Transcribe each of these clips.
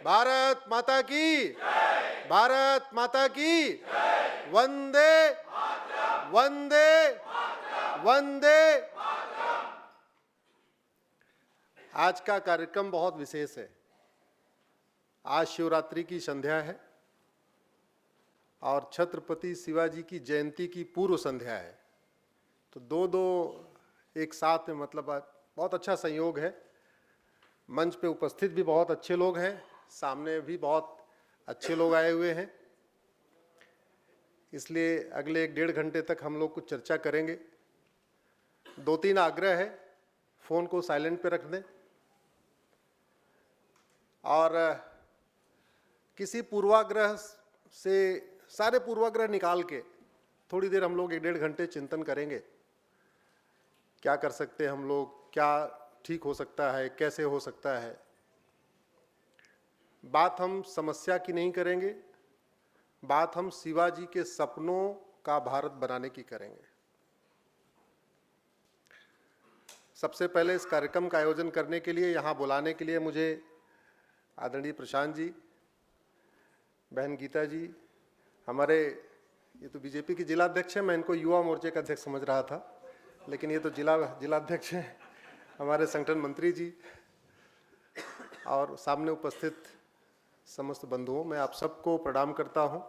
भारत माता की, भारत माता की, वंदे वंदे वंदे। आज का कार्यक्रम बहुत विशेष है। आज शिवरात्रि की संध्या है और छत्रपति शिवाजी की जयंती की पूर्व संध्या है। तो दो एक साथ में, मतलब बहुत अच्छा संयोग है। मंच पे उपस्थित भी बहुत अच्छे लोग हैं, सामने भी बहुत अच्छे लोग आए हुए हैं। इसलिए अगले 1-1.5 घंटे तक हम लोग कुछ चर्चा करेंगे। 2-3 आग्रह है। फ़ोन को साइलेंट पे रख दें और किसी पूर्वाग्रह से, सारे पूर्वाग्रह निकाल के थोड़ी देर हम लोग 1-1.5 घंटे चिंतन करेंगे। क्या कर सकते हैं हम लोग, क्या ठीक हो सकता है, कैसे हो सकता है। बात हम समस्या की नहीं करेंगे, बात हम शिवाजी के सपनों का भारत बनाने की करेंगे। सबसे पहले इस कार्यक्रम का आयोजन करने के लिए, यहाँ बुलाने के लिए मुझे आदरणीय प्रशांत जी, बहन गीता जी, हमारे, ये तो बीजेपी के जिलाध्यक्ष हैं, मैं इनको युवा मोर्चे का अध्यक्ष समझ रहा था, लेकिन ये तो जिलाध्यक्ष हैं, हमारे संगठन मंत्री जी और सामने उपस्थित समस्त बंधुओं, मैं आप सबको प्रणाम करता हूं।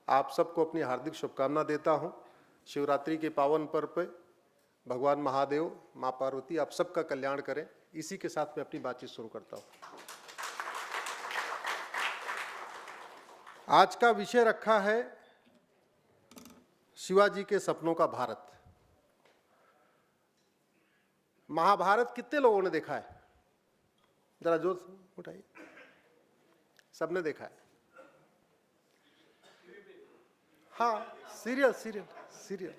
आप सबको अपनी हार्दिक शुभकामना देता हूं। शिवरात्रि के पावन पर्व पर भगवान महादेव, माँ पार्वती आप सबका कल्याण करें। इसी के साथ मैं अपनी बातचीत शुरू करता हूं। आज का विषय रखा है शिवाजी के सपनों का भारत। महाभारत कितने लोगों ने देखा है? जरा जोर से उठाइए। सबने देखा है? हाँ, सीरियल।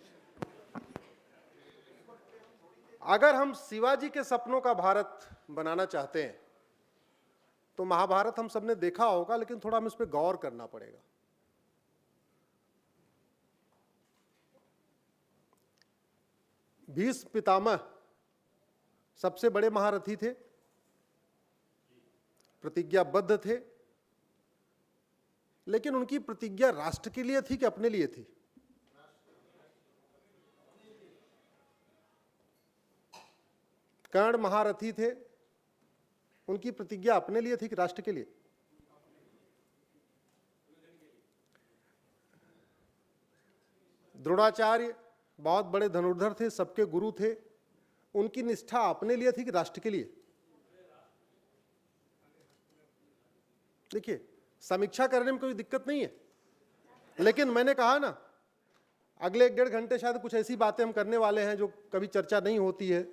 अगर हम शिवाजी के सपनों का भारत बनाना चाहते हैं तो महाभारत हम सबने देखा होगा, लेकिन थोड़ा हमें इस पर गौर करना पड़ेगा। भीष्म पितामह सबसे बड़े महारथी थे, प्रतिज्ञाबद्ध थे, लेकिन उनकी प्रतिज्ञा राष्ट्र के लिए थी कि अपने लिए थी? कर्ण महारथी थे, उनकी प्रतिज्ञा अपने लिए थी कि राष्ट्र के लिए? द्रोणाचार्य बहुत बड़े धनुर्धर थे, सबके गुरु थे, उनकी निष्ठा अपने लिए थी कि राष्ट्र के लिए? देखिए, समीक्षा करने में कोई दिक्कत नहीं है, लेकिन मैंने कहा ना, अगले 1-1.5 घंटे शायद कुछ ऐसी बातें हम करने वाले हैं जो कभी चर्चा नहीं होती है,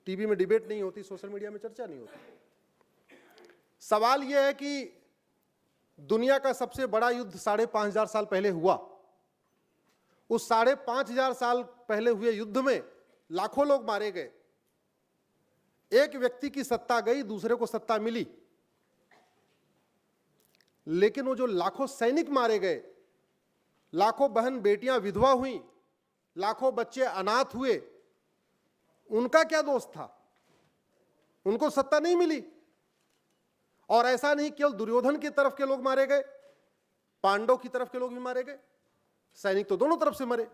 टीवी में डिबेट नहीं होती, सोशल मीडिया में चर्चा नहीं होती। सवाल यह है कि दुनिया का सबसे बड़ा युद्ध 5,500 साल पहले हुआ। उस 5,500 साल पहले हुए युद्ध में लाखों लोग मारे गए। एक व्यक्ति की सत्ता गई, दूसरे को सत्ता मिली, लेकिन वो जो लाखों सैनिक मारे गए, लाखों बहन बेटियां विधवा हुई, लाखों बच्चे अनाथ हुए, उनका क्या दोष था? उनको सत्ता नहीं मिली। और ऐसा नहीं केवल दुर्योधन की तरफ के लोग मारे गए, पांडव की तरफ के लोग भी मारे गए। सैनिक तो दोनों तरफ से मरे,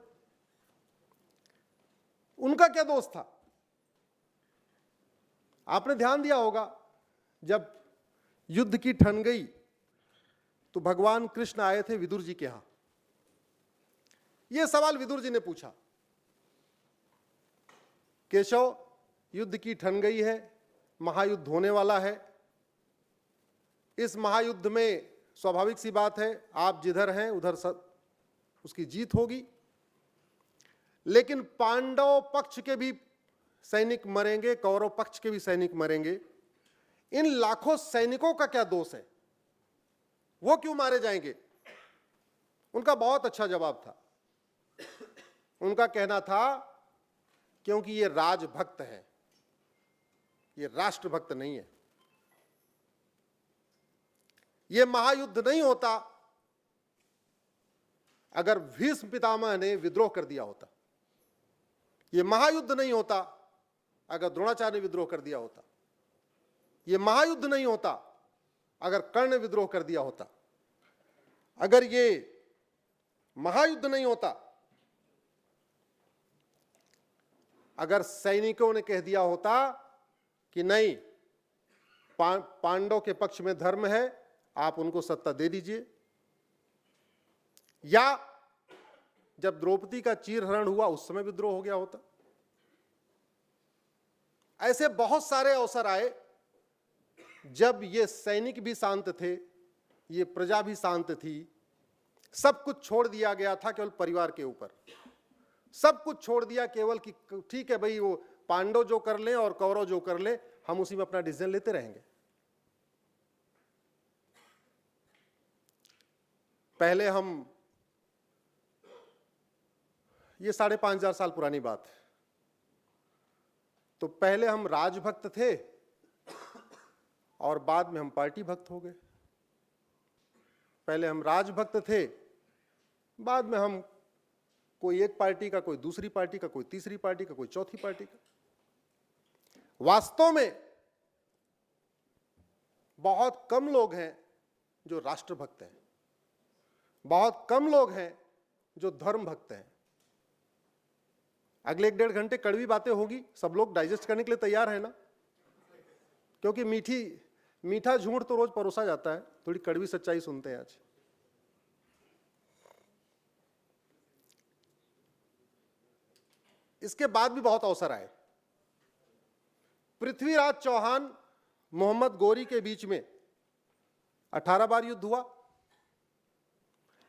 उनका क्या दोष था? आपने ध्यान दिया होगा, जब युद्ध की ठन गई तो भगवान कृष्ण आए थे विदुर जी के यहां। यह सवाल विदुर जी ने पूछा, केशव, युद्ध की ठन गई है, महायुद्ध होने वाला है। इस महायुद्ध में स्वाभाविक सी बात है, आप जिधर हैं उधर उसकी जीत होगी, लेकिन पांडव पक्ष के भी सैनिक मरेंगे, कौरव पक्ष के भी सैनिक मरेंगे। इन लाखों सैनिकों का क्या दोष है? वो क्यों मारे जाएंगे? उनका बहुत अच्छा जवाब था। उनका कहना था, क्योंकि ये राजभक्त है, ये राष्ट्रभक्त नहीं है। ये महायुद्ध नहीं होता अगर भीष्म पितामह ने विद्रोह कर दिया होता। ये महायुद्ध नहीं होता अगर द्रोणाचार्य ने विद्रोह कर दिया होता। ये महायुद्ध नहीं होता अगर कर्ण विद्रोह कर दिया होता, अगर ये महायुद्ध नहीं होता, अगर सैनिकों ने कह दिया होता कि नहीं, पांडव के पक्ष में धर्म है, आप उनको सत्ता दे दीजिए, या जब द्रौपदी का चीरहरण हुआ उस समय विद्रोह हो गया होता। ऐसे बहुत सारे अवसर आए जब ये सैनिक भी शांत थे, ये प्रजा भी शांत थी, सब कुछ छोड़ दिया गया था केवल परिवार के ऊपर, सब कुछ छोड़ दिया केवल कि ठीक है भाई, वो पांडव जो कर लें और कौरव जो कर लें, हम उसी में अपना डिसीजन लेते रहेंगे। पहले हम, ये 5,500 साल पुरानी बात है, तो पहले हम राजभक्त थे और बाद में हम पार्टी भक्त हो गए। पहले हम राजभक्त थे, बाद में हम कोई एक पार्टी का, कोई दूसरी पार्टी का, कोई तीसरी पार्टी का, कोई चौथी पार्टी का। वास्तव में बहुत कम लोग हैं जो राष्ट्रभक्त हैं, बहुत कम लोग हैं जो धर्म भक्त हैं। अगले 1-1.5 घंटे कड़वी बातें होगी, सब लोग डाइजेस्ट करने के लिए तैयार है ना? क्योंकि मीठा झूठ तो रोज परोसा जाता है, थोड़ी कड़वी सच्चाई सुनते हैं आज। इसके बाद भी बहुत अवसर आए। पृथ्वीराज चौहान मोहम्मद गोरी के बीच में 18 बार युद्ध हुआ।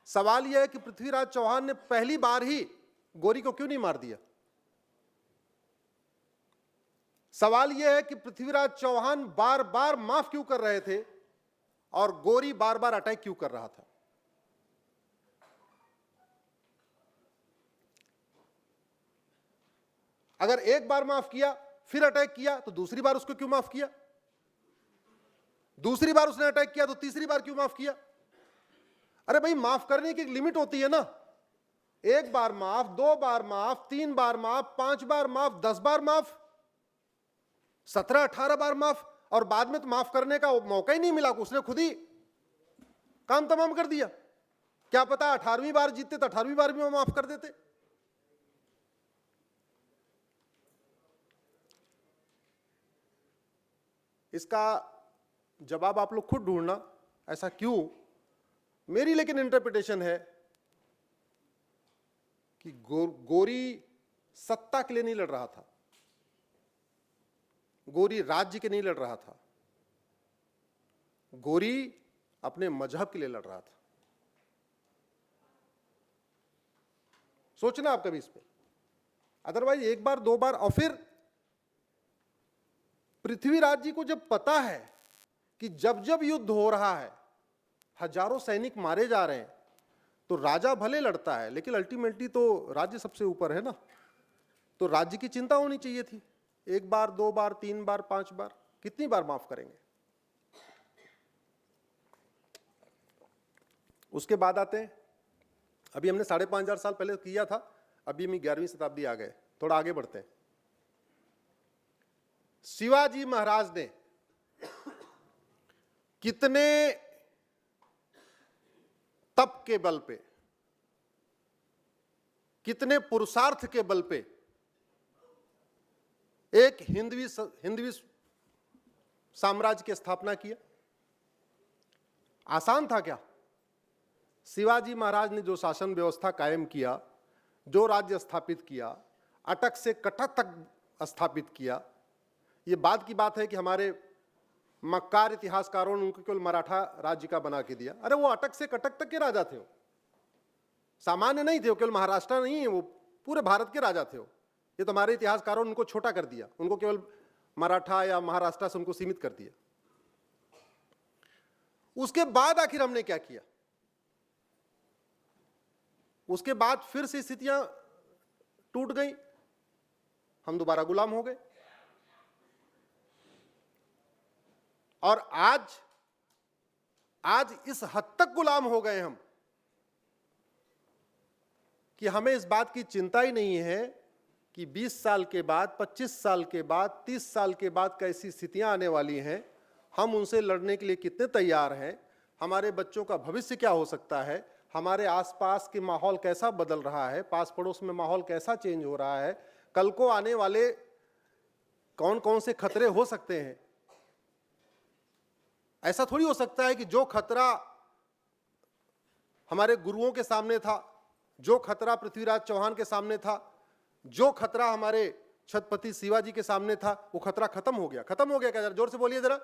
सवाल यह है कि पृथ्वीराज चौहान ने पहली बार ही गोरी को क्यों नहीं मार दिया? सवाल यह है कि पृथ्वीराज चौहान बार बार माफ क्यों कर रहे थे और गोरी बार बार अटैक क्यों कर रहा था? अगर एक बार माफ किया फिर अटैक किया तो दूसरी बार उसको क्यों माफ किया? दूसरी बार उसने अटैक किया तो तीसरी बार क्यों माफ किया? अरे भाई, माफ करने की एक लिमिट होती है ना। एक बार माफ, 2 बार माफ, 3 बार माफ, 5 बार माफ, 10 बार माफ, 17-18 बार माफ, और बाद में तो माफ करने का मौका ही नहीं मिला, उसने खुद ही काम तमाम कर दिया। क्या पता 18वीं बार जीतते तो 18वीं बार भी वो माफ कर देते। इसका जवाब आप लोग खुद ढूंढना, ऐसा क्यों। मेरी लेकिन इंटरप्रिटेशन है कि गोरी सत्ता के लिए नहीं लड़ रहा था, गोरी राज्य के नहीं लड़ रहा था, गोरी अपने मजहब के लिए लड़ रहा था। सोचना आप कभी इस पे। अदरवाइज 1 बार 2 बार, और फिर पृथ्वीराज जी को जब पता है कि जब जब युद्ध हो रहा है हजारों सैनिक मारे जा रहे हैं, तो राजा भले लड़ता है लेकिन अल्टीमेटली तो राज्य सबसे ऊपर है ना, तो राज्य की चिंता होनी चाहिए थी। 1 बार 2 बार 3 बार 5 बार, कितनी बार माफ करेंगे? उसके बाद आते हैं, अभी हमने 5,500 साल पहले किया था, अभी हम 11वीं शताब्दी आ गए, थोड़ा आगे बढ़ते हैं। शिवाजी महाराज ने कितने तप के बल पे, कितने पुरुषार्थ के बल पे एक हिंदवी साम्राज्य की स्थापना किया? आसान था क्या? शिवाजी महाराज ने जो शासन व्यवस्था कायम किया, जो राज्य स्थापित किया, अटक से कटक तक स्थापित किया, ये बात की बात है कि हमारे मक्कार इतिहासकारों ने उनको केवल मराठा राज्य का बना के दिया। अरे वो अटक से कटक तक के राजा थे, वो सामान्य नहीं थे, वो केवल महाराष्ट्र नहीं है, वो पूरे भारत के राजा थे। ये तो हमारे इतिहासकारों ने उनको छोटा कर दिया, उनको केवल मराठा या महाराष्ट्र से उनको सीमित कर दिया। उसके बाद आखिर हमने क्या किया? उसके बाद फिर से स्थितियां टूट गई, हम दोबारा गुलाम हो गए, और आज इस हद तक गुलाम हो गए हम कि हमें इस बात की चिंता ही नहीं है कि 20 साल के बाद, 25 साल के बाद, 30 साल के बाद कैसी स्थितियां आने वाली हैं, हम उनसे लड़ने के लिए कितने तैयार हैं, हमारे बच्चों का भविष्य क्या हो सकता है, हमारे आसपास के माहौल कैसा बदल रहा है, पास पड़ोस में माहौल कैसा चेंज हो रहा है, कल को आने वाले कौन कौन से खतरे हो सकते हैं। ऐसा थोड़ी हो सकता है कि जो खतरा हमारे गुरुओं के सामने था, जो खतरा पृथ्वीराज चौहान के सामने था, जो खतरा हमारे छत्रपति शिवाजी के सामने था, वो खतरा खत्म हो गया। खत्म हो गया क्या? जरा जोर से बोलिए जरा।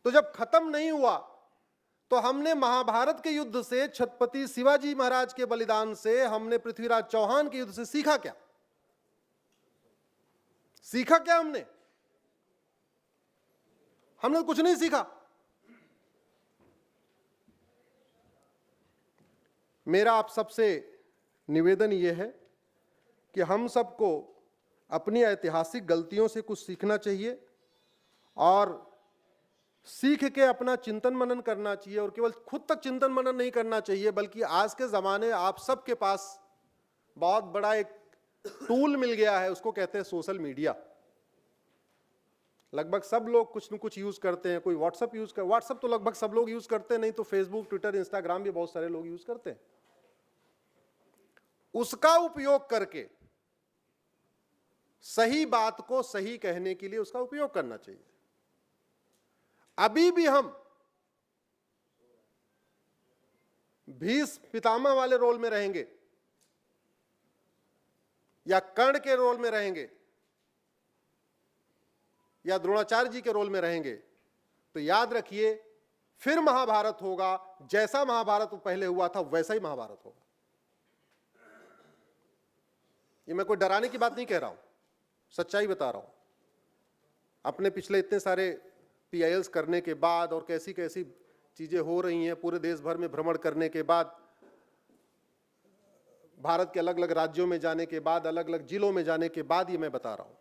तो जब खत्म नहीं हुआ तो हमने महाभारत के युद्ध से, छत्रपति शिवाजी महाराज के बलिदान से, हमने पृथ्वीराज चौहान के युद्ध से सीखा क्या? सीखा क्या हमने? हमने कुछ नहीं सीखा। मेरा आप सबसे निवेदन यह है कि हम सबको अपनी ऐतिहासिक गलतियों से कुछ सीखना चाहिए और सीख के अपना चिंतन मनन करना चाहिए, और केवल खुद तक चिंतन मनन नहीं करना चाहिए, बल्कि आज के ज़माने आप सबके पास बहुत बड़ा एक टूल मिल गया है, उसको कहते हैं सोशल मीडिया। लगभग सब लोग कुछ न कुछ यूज़ करते हैं। कोई व्हाट्सएप यूज़ कर, व्हाट्सएप तो लगभग सब लोग यूज़ करते हैं, नहीं तो फेसबुक, ट्विटर, इंस्टाग्राम भी बहुत सारे लोग यूज़ करते हैं। उसका उपयोग करके सही बात को सही कहने के लिए उसका उपयोग करना चाहिए। अभी भी हम भीष्म पितामह वाले रोल में रहेंगे या कर्ण के रोल में रहेंगे या द्रोणाचार्य जी के रोल में रहेंगे, तो याद रखिए फिर महाभारत होगा। जैसा महाभारत पहले हुआ था वैसा ही महाभारत होगा। ये मैं कोई डराने की बात नहीं कह रहा हूं, सच्चाई बता रहा हूं। अपने पिछले इतने सारे PILs करने के बाद और कैसी कैसी चीजें हो रही हैं, पूरे देश भर में भ्रमण करने के बाद, भारत के अलग अलग राज्यों में जाने के बाद, अलग अलग जिलों में जाने के बाद, ये मैं बता रहा हूं।